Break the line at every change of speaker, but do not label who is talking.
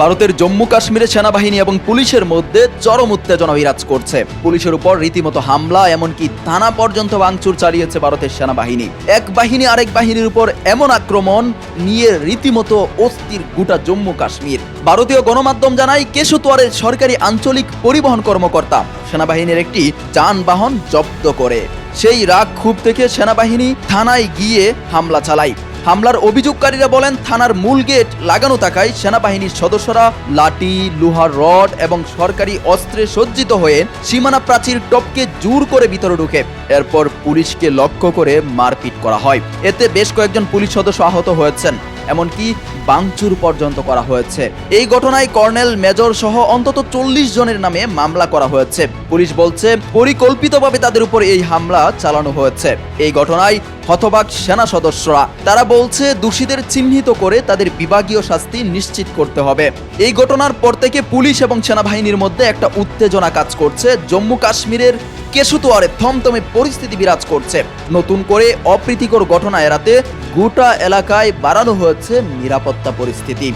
ভারতের জম্মু কাশ্মীরে সেনাবাহিনী এবং পুলিশের মধ্যে চরম উত্তেজনা বিরাজ করছে। পুলিশের উপর রীতিমতো হামলা, এমনকি থানা পর্যন্ত ভাঙচুর চালিয়েছে ভারতের সেনাবাহিনী। এক বাহিনী আরেক বাহিনীর উপর এমন আক্রমণ নিয়ে রীতিমতো অস্থির গোটা জম্মু কাশ্মীর। ভারতীয় গণমাধ্যম জানায়, কেশোতোয়ারের সরকারি আঞ্চলিক পরিবহন কর্মকর্তা সেনাবাহিনীর একটি যানবাহন জব্দ করে। সেই রাগ ক্ষোভ থেকে সেনাবাহিনী থানায় গিয়ে হামলা চালায়। হামলার অভিযোগকারীরা বলেন, থানার মূল গেট লাগানো থাকায় সেনাবাহিনীর সদস্যরা লাঠি, লোহার রড এবং সরকারি অস্ত্রে সজ্জিত হয়ে সীমানা প্রাচীর টপকে জোর করে ভিতরে ঢুকে। এরপর পুলিশকে লক্ষ্য করে মারপিট করা হয়। এতে বেশ কয়েকজন পুলিশ সদস্য আহত হয়েছেন, এমনকি ভাঙচুর পর্যন্ত করা হয়েছে। এই ঘটনায় কর্নেল, মেজর সহ অন্তত 40 জনের নামে মামলা করা হয়েছে। পুলিশ বলছে, পরিকল্পিতভাবে তাদের উপর এই হামলা চালানো হয়েছে। এই ঘটনায় হতবাক সেনা সদস্যরা। তারা বলছে, দোষীদের চিহ্নিত করে তাদের বিভাগীয় শাস্তি নিশ্চিত করতে হবে। এই ঘটনার পর থেকে পুলিশ এবং সেনাবাহিনীর মধ্যে একটা উত্তেজনা কাজ করছে। জম্মু কাশ্মীরের কেশোতোয়ারে থমথমে পরিস্থিতি বিরাজ করছে। নতুন করে অপ্রীতিকর ঘটনা এড়াতে গোটা এলাকায় বাড়ানো হয়েছে নিরাপত্তা পরিস্থিতি।